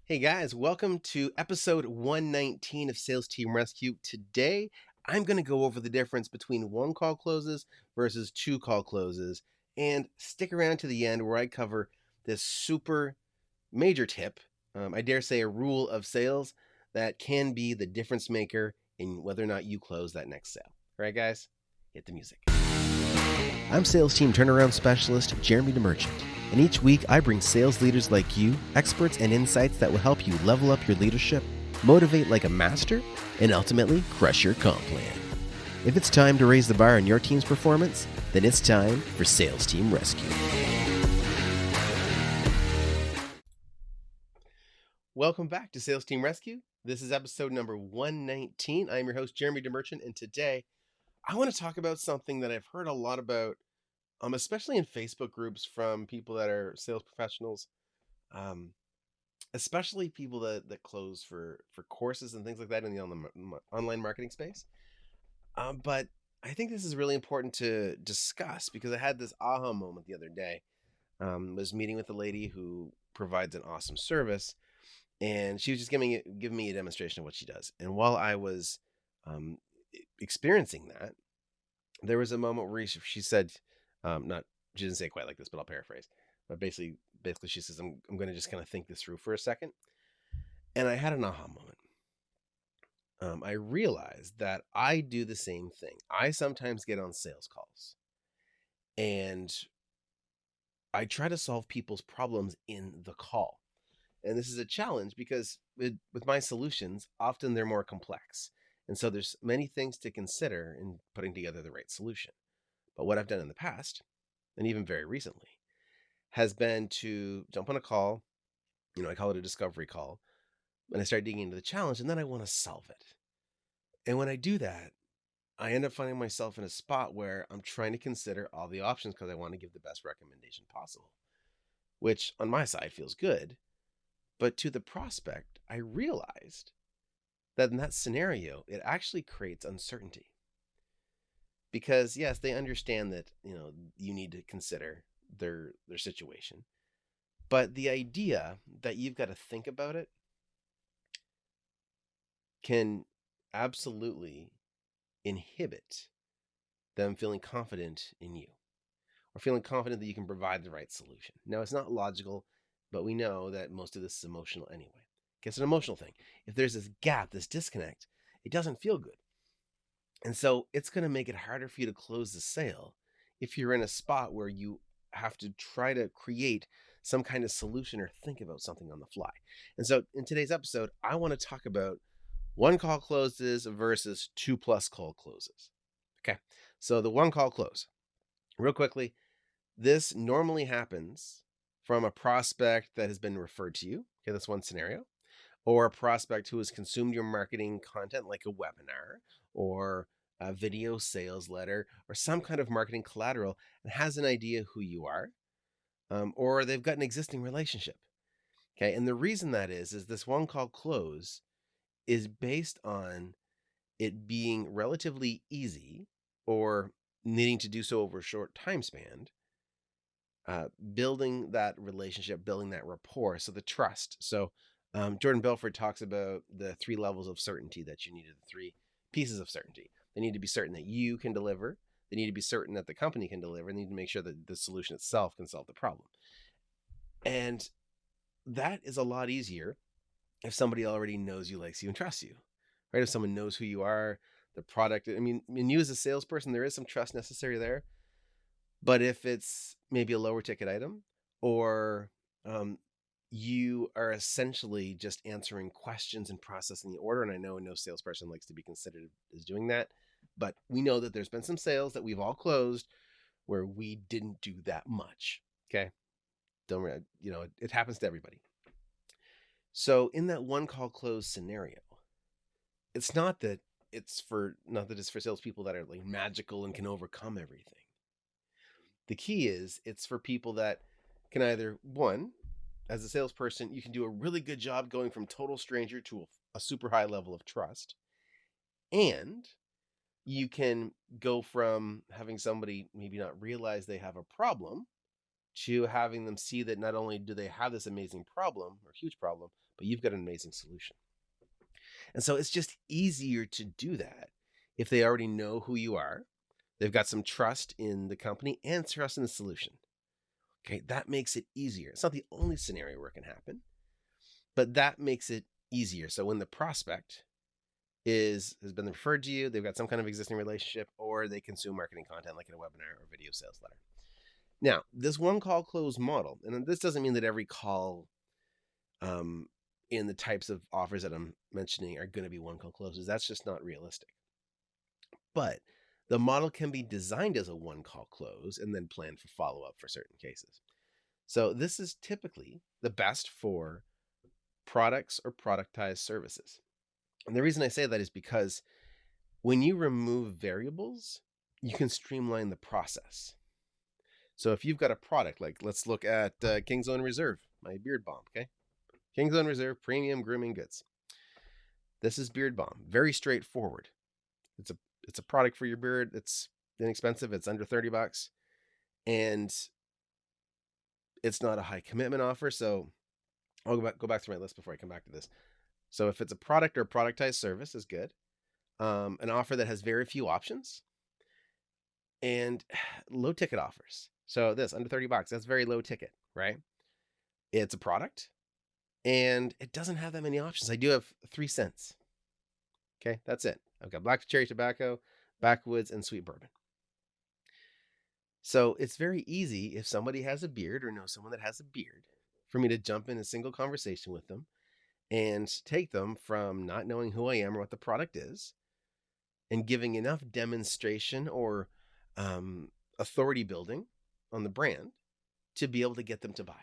Hey guys, welcome to episode 119 of Sales Team Rescue. Today, I'm going to go over the difference between one call closes versus two call closes. And stick around to the end where I cover this super major tip, I dare say a rule of sales that can be the difference maker in whether or not you close that next sale. All right, guys, hit the music. I'm Sales Team Turnaround Specialist Jeremy DeMerchant, and each week I bring sales leaders like you experts and insights that will help you level up your leadership, motivate like a master, and ultimately crush your comp plan. If it's time to raise the bar on your team's performance, then it's time for Sales Team Rescue. Welcome back to Sales Team Rescue. This is episode number 119. I'm your host, Jeremy DeMerchant, and today I want to talk about something that I've heard a lot about, especially in Facebook groups from people that are sales professionals, um, especially people that close for courses and things like that in the online marketing space. But I think this is really important to discuss because I had this aha moment the other day. Was meeting with a lady who provides an awesome service, and she was just giving me a demonstration of what she does. And while I was um, experiencing that, there was a moment where she said, not she didn't say it quite like this, but I'll paraphrase. But basically, she says, "I'm going to just kind of think this through for a second." And I had an aha moment. I realized that I do the same thing. I sometimes get on sales calls, and I try to solve people's problems in the call. And this is a challenge because with my solutions, often they're more complex. And so there's many things to consider in putting together the right solution. But what I've done in the past, and even very recently, has been to jump on a call. I call it a discovery call. And I start digging into the challenge, and then I want to solve it. And when I do that, I end up finding myself in a spot where I'm trying to consider all the options because I want to give the best recommendation possible, which on my side feels good. But to the prospect, I realized that in that scenario, it actually creates uncertainty. Because yes, they understand that, you need to consider their situation. But the idea that you've got to think about it can absolutely inhibit them feeling confident in you or feeling confident that you can provide the right solution. Now, it's not logical, but we know that most of this is emotional anyway. It's an emotional thing. If there's this gap, this disconnect, it doesn't feel good. And so it's going to make it harder for you to close the sale if you're in a spot where you have to try to create some kind of solution or think about something on the fly. And so in today's episode, I want to talk about one call closes versus 2+ call closes. Okay. So the one call close, real quickly, this normally happens from a prospect that has been referred to you. Okay. That's one scenario. Or a prospect who has consumed your marketing content like a webinar or a video sales letter or some kind of marketing collateral and has an idea who you are, or they've got an existing relationship. Okay. And the reason that is this one call close is based on it being relatively easy or needing to do so over a short time span, building that relationship, building that rapport. So the trust. So Jordan Belfort talks about the three levels of certainty that you need, the three pieces of certainty. They need to be certain that you can deliver. They need to be certain that the company can deliver. And they need to make sure that the solution itself can solve the problem. And that is a lot easier if somebody already knows you, likes you, and trusts you, right? If someone knows who you are, the product. I mean, you as a salesperson, there is some trust necessary there. But if it's maybe a lower ticket item, or um, you are essentially just answering questions and processing the order, and I know no salesperson likes to be considered as doing that, but we know that there's been some sales that we've all closed where we didn't do that much. Okay, don't worry, it happens to everybody. So in that one call close scenario, it's not that it's for salespeople that are like magical and can overcome everything. The key is it's for people that can either, one, as a salesperson, you can do a really good job going from total stranger to a super high level of trust. And you can go from having somebody maybe not realize they have a problem to having them see that not only do they have this amazing problem or huge problem, but you've got an amazing solution. And so it's just easier to do that if they already know who you are. They've got some trust in the company and trust in the solution. Okay, that makes it easier. It's not the only scenario where it can happen, but that makes it easier. So when the prospect has been referred to you, they've got some kind of existing relationship, or they consume marketing content like in a webinar or video sales letter. Now, this one call close model, and this doesn't mean that every call in the types of offers that I'm mentioning are going to be one call closes. That's just not realistic. But the model can be designed as a one call close and then planned for follow up for certain cases. So this is typically the best for products or productized services. And the reason I say that is because when you remove variables, you can streamline the process. So if you've got a product, like let's look at King's Own Reserve, my beard balm, okay? King's Own Reserve premium grooming goods. This is beard balm, very straightforward. It's a product for your beard. It's inexpensive. It's under $30, and it's not a high commitment offer. So I'll go back through my list before I come back to this. So if it's a product or a productized service is good. An offer that has very few options and low ticket offers. So this under $30, that's very low ticket, right? It's a product and it doesn't have that many options. I do have 3 cents. Okay, that's it. I've got black cherry tobacco, backwoods, and sweet bourbon. So it's very easy if somebody has a beard or knows someone that has a beard for me to jump in a single conversation with them and take them from not knowing who I am or what the product is and giving enough demonstration or authority building on the brand to be able to get them to buy.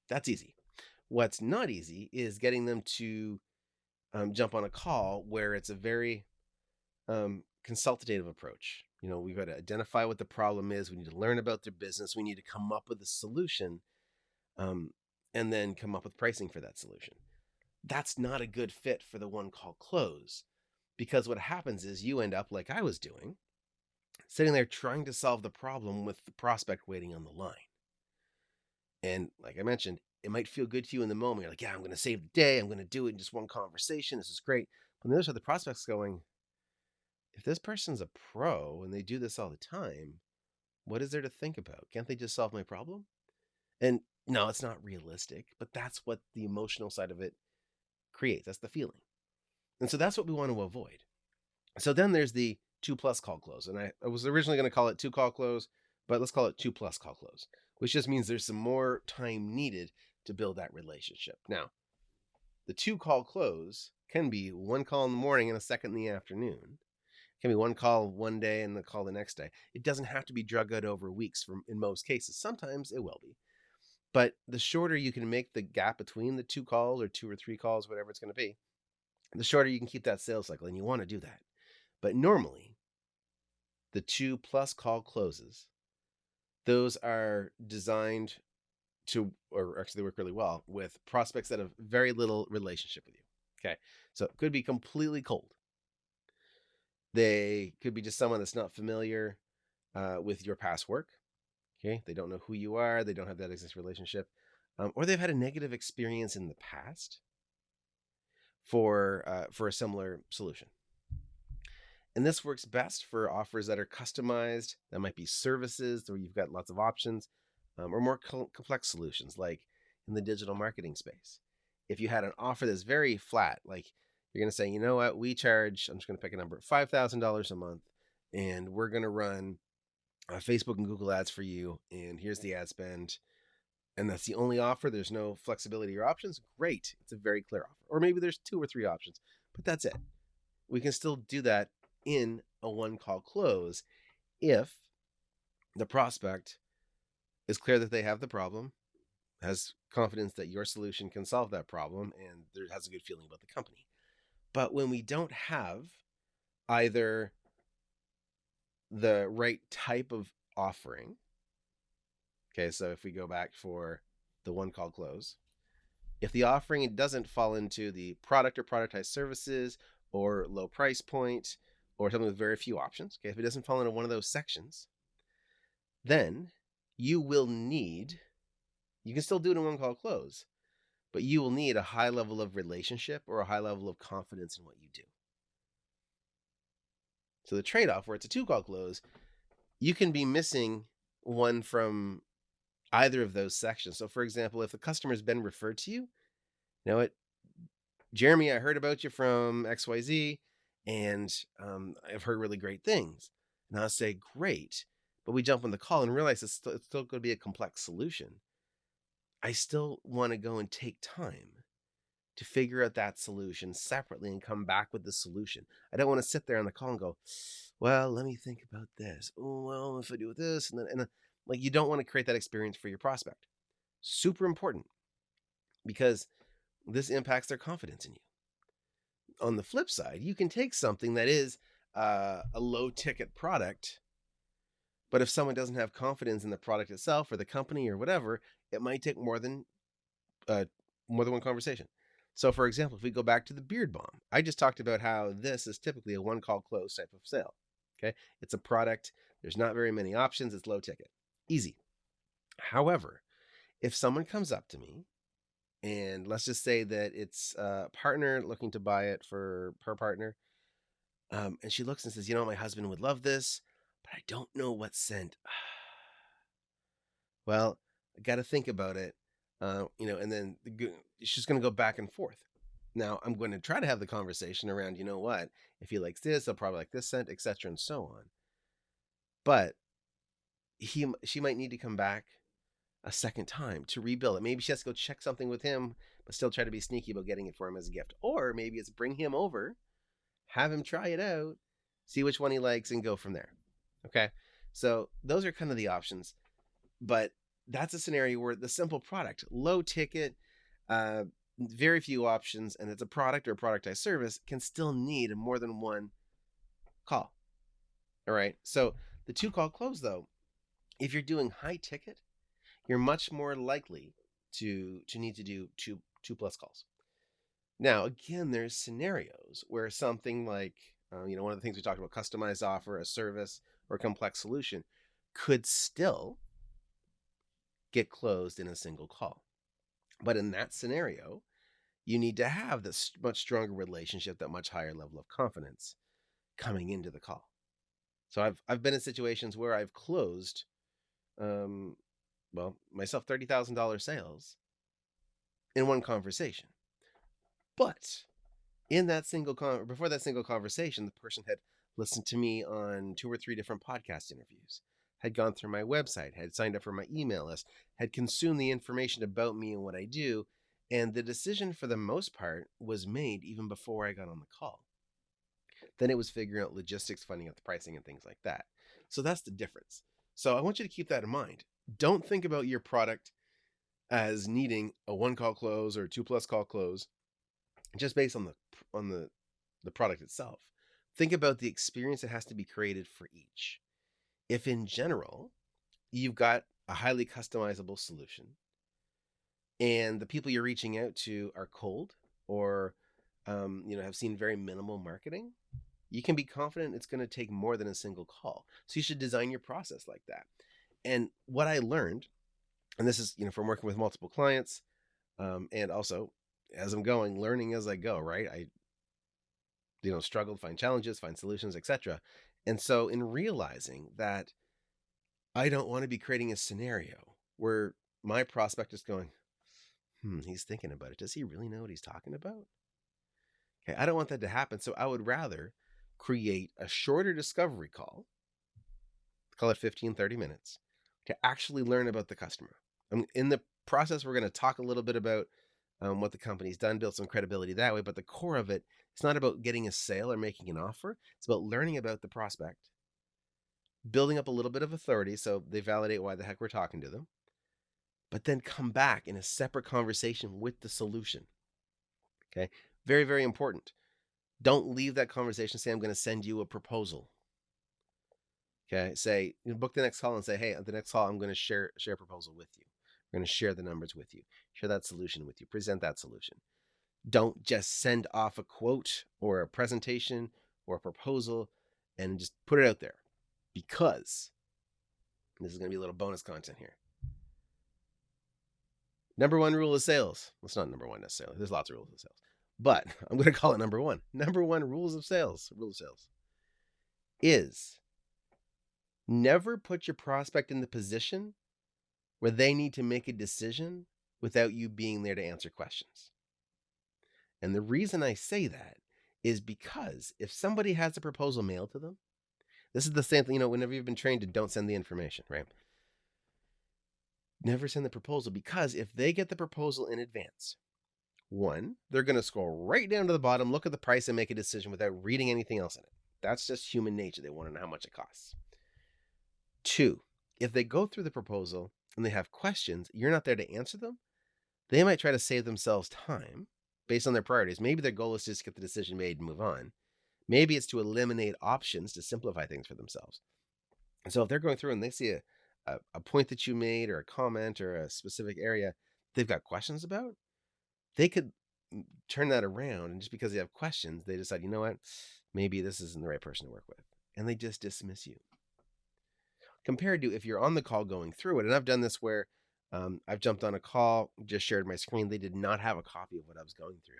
That's easy. What's not easy is getting them to jump on a call where it's a very consultative approach. You know, we've got to identify what the problem is. We need to learn about their business. We need to come up with a solution and then come up with pricing for that solution. That's not a good fit for the one call close, because what happens is you end up like I was doing, sitting there trying to solve the problem with the prospect waiting on the line. And like I mentioned, it might feel good to you in the moment. You're like, yeah, I'm going to save the day. I'm going to do it in just one conversation. This is great. But on the other side, the prospect's going, if this person's a pro and they do this all the time, what is there to think about? Can't they just solve my problem? And no, it's not realistic, but that's what the emotional side of it creates. That's the feeling. And so that's what we want to avoid. So then there's the 2+ call close. And I was originally going to call it 2 call close, but let's call it 2+ call close, which just means there's some more time needed to build that relationship. Now, the 2 call close can be 1 call in the morning and a second in the afternoon. It can be 1 call one day and the call the next day. It doesn't have to be drug out over weeks in most cases. Sometimes it will be. But the shorter you can make the gap between the 2 calls or 2 or 3 calls, whatever it's going to be, the shorter you can keep that sales cycle. And you want to do that. But normally, the 2+ call closes, those are designed to, or actually they work really well with prospects that have very little relationship with you. Okay. So it could be completely cold. They could be just someone that's not familiar with your past work. Okay. They don't know who you are. They don't have that existing relationship. Or they've had a negative experience in the past for a similar solution. And this works best for offers that are customized, that might be services where you've got lots of options, or more complex solutions like in the digital marketing space. If you had an offer that's very flat, like you're going to say, you know what, we charge, I'm just going to pick a number, $5,000 a month, and we're going to run Facebook and Google ads for you, and here's the ad spend, and that's the only offer, there's no flexibility or options, great, it's a very clear offer. Or maybe there's 2 or 3 options, but that's it. We can still do that in a 1 call close if the prospect is clear that they have the problem, has confidence that your solution can solve that problem, and has a good feeling about the company. But when we don't have either the right type of offering, okay, so if we go back for the 1 call close, if the offering doesn't fall into the product or productized services or low price point or something with very few options, okay, if it doesn't fall into one of those sections, then you will need, you can still do it in one call close, but you will need a high level of relationship or a high level of confidence in what you do. So the trade-off where it's a 2 call close, you can be missing one from either of those sections. So for example, if the customer's been referred to you, you know what, Jeremy, I heard about you from XYZ, and I've heard really great things. And I'll say, great. But we jump on the call and realize it's still going to be a complex solution. I still want to go and take time to figure out that solution separately and come back with the solution. I don't want to sit there on the call and go, well, let me think about this. Oh, well, if I do this, and like, you don't want to create that experience for your prospect. Super important, because this impacts their confidence in you. On the flip side, you can take something that is a low ticket product, but if someone doesn't have confidence in the product itself or the company or whatever, it might take more than one conversation. So for example, if we go back to the beard balm, I just talked about how this is typically a 1 call close type of sale. Okay. It's a product. There's not very many options. It's low ticket. Easy. However, if someone comes up to me, and let's just say that it's a partner looking to buy it for her partner, and she looks and says, my husband would love this, but I don't know what scent. Well, I got to think about it. And then she's going to go back and forth. Now, I'm going to try to have the conversation around, what, if he likes this, he'll probably like this scent, etc., and so on. But she might need to come back a second time to rebuild it. Maybe she has to go check something with him, but still try to be sneaky about getting it for him as a gift. Or maybe it's bring him over, have him try it out, see which one he likes, and go from there. Okay? So those are kind of the options. But that's a scenario where the simple product, low ticket, very few options, and it's a product or a productized service, can still need more than one call. All right? So the 2 call close, though, if you're doing high ticket, you're much more likely to need to do two plus calls. Now, again, there's scenarios where something like, one of the things we talked about, customized offer, a service, or a complex solution, could still get closed in a single call. But in that scenario, you need to have this much stronger relationship, that much higher level of confidence coming into the call. So I've been in situations where I've closed, myself $30,000 sales in one conversation. But in that before that single conversation, the person had listened to me on 2 or 3 different podcast interviews, had gone through my website, had signed up for my email list, had consumed the information about me and what I do, and the decision for the most part was made even before I got on the call. Then it was figuring out logistics, finding out the pricing and things like that. So that's the difference. So I want you to keep that in mind. Don't think about your product as needing a 1 call close or 2 plus call close just based on the product itself. Think about the experience that has to be created for each. If in general you've got a highly customizable solution and the people you're reaching out to are cold or have seen very minimal marketing, you can be confident it's going to take more than a single call. So you should design your process like that. And what I learned, and this is from working with multiple clients, and also as I'm learning as I go, right? I struggled, find challenges, find solutions, etc. And so in realizing that I don't want to be creating a scenario where my prospect is going, he's thinking about it. Does he really know what he's talking about? Okay, I don't want that to happen. So I would rather create a shorter discovery call, call it 15, 30 minutes, to actually learn about the customer. In the process, we're going to talk a little bit about what the company's done, build some credibility that way. But the core of it, it's not about getting a sale or making an offer. It's about learning about the prospect, building up a little bit of authority so they validate why the heck we're talking to them, but then come back in a separate conversation with the solution. Okay. Very, very important. Don't leave that conversation. Say, I'm going to send you a proposal. Okay. Say, book the next call and say, hey, at the next call, I'm going to share a proposal with you. We're going to share the numbers with you, share that solution with you, present that solution. Don't just send off a quote or a presentation or a proposal and just put it out there, because This is going to be a little bonus content here. Number one rule of sales. Well, it's not number one necessarily. There's lots of rules of sales. But I'm going to call it number one. Number one rule of sales is never put your prospect in the position where they need to make a decision without you being there to answer questions. And the reason I say that is because if somebody has a proposal mailed to them, this is the same thing, whenever you've been trained to don't send the information, right? Never send the proposal, because if they get the proposal in advance, one, they're going to scroll right down to the bottom, look at the price, and make a decision without reading anything else in it. That's just human nature. They want to know how much it costs. Two, if they go through the proposal and they have questions, you're not there to answer them, they might try to save themselves time based on their priorities. Maybe their goal is just to get the decision made and move on. Maybe it's to eliminate options to simplify things for themselves. And so if they're going through and they see a point that you made or a comment or a specific area they've got questions about, they could turn that around, and just because they have questions, they decide, you know what, maybe this isn't the right person to work with, and they just dismiss you. Compared to if you're on the call going through it, and I've done this where I've jumped on a call, just shared my screen, they did not have a copy of what I was going through,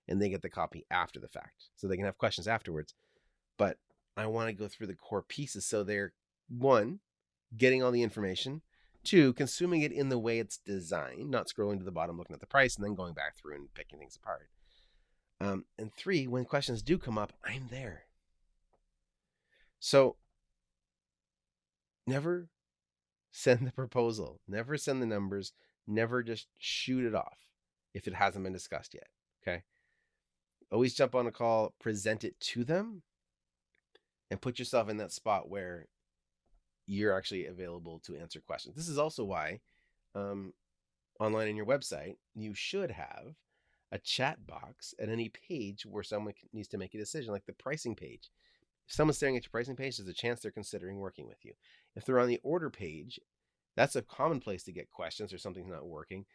and they get the copy after the fact, so they can have questions afterwards. But I want to go through the core pieces so they're, one, getting all the information, two, consuming it in the way it's designed, not scrolling to the bottom, looking at the price, and then going back through and picking things apart. And three, when questions do come up, I'm there. So never send the proposal, never send the numbers, never just shoot it off if it hasn't been discussed yet, okay? Always jump on a call, present it to them, and put yourself in that spot where you're actually available to answer questions. This is also why online in your website, you should have a chat box at any page where someone needs to make a decision, like the pricing page. If someone's staring at your pricing page, there's a chance they're considering working with you. If they're on the order page, that's a common place to get questions or something's not working.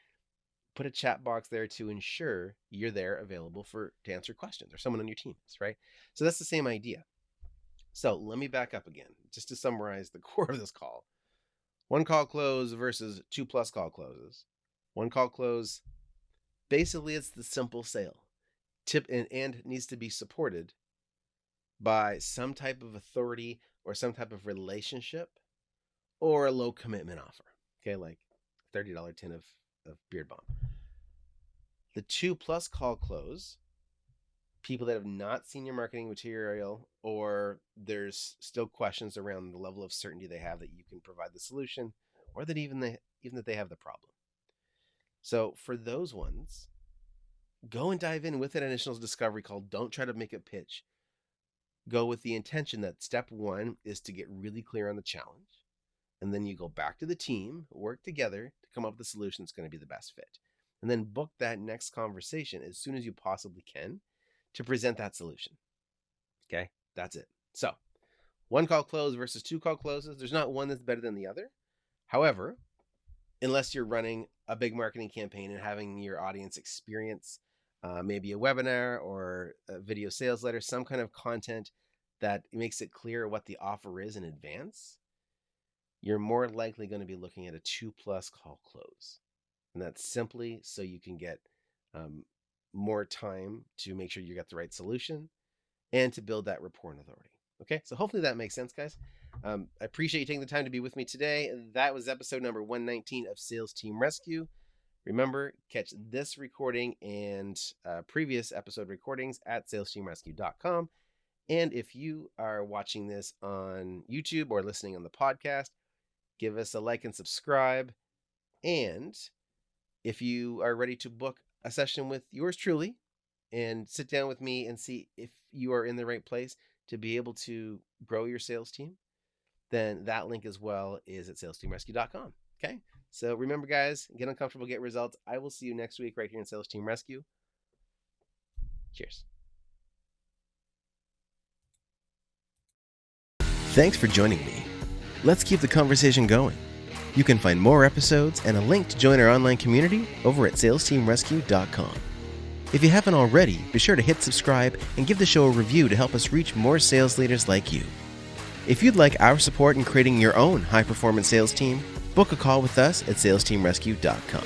Put a chat box there to ensure you're there available to answer questions, or someone on your team is, right? So that's the same idea. So let me back up again, just to summarize the core of this call. One call close versus 2+ call closes. One call close, basically it's the simple sale. And needs to be supported by some type of authority or some type of relationship or a low commitment offer. Okay, like $30 tin of Beard Bomb. The 2+ call close, people that have not seen your marketing material, or there's still questions around the level of certainty they have that you can provide the solution, or that even that they have the problem. So for those ones, go and dive in with an initial discovery call. Don't try to make a pitch. Go with the intention that step one is to get really clear on the challenge. And then you go back to the team, work together to come up with a solution that's going to be the best fit. And then book that next conversation as soon as you possibly can to present that solution. Okay, that's it. So 1 call close versus 2 call closes. There's not one that's better than the other. However, unless you're running a big marketing campaign and having your audience experience maybe a webinar or a video sales letter, some kind of content that makes it clear what the offer is in advance, you're more likely going to be looking at a 2+ call close. And that's simply so you can get more time to make sure you got the right solution and to build that rapport and authority. Okay, so hopefully that makes sense, guys. I appreciate you taking the time to be with me today. That was episode number 119 of Sales Team Rescue. Remember, catch this recording and previous episode recordings at salesteamrescue.com. And if you are watching this on YouTube or listening on the podcast, give us a like and subscribe. And if you are ready to book a session with yours truly and sit down with me and see if you are in the right place to be able to grow your sales team, then that link as well is at salesteamrescue.com. Okay. So remember, guys, get uncomfortable, get results. I will see you next week right here in Sales Team Rescue. Cheers. Thanks for joining me. Let's keep the conversation going. You can find more episodes and a link to join our online community over at salesteamrescue.com. If you haven't already, be sure to hit subscribe and give the show a review to help us reach more sales leaders like you. If you'd like our support in creating your own high-performance sales team, book a call with us at salesteamrescue.com.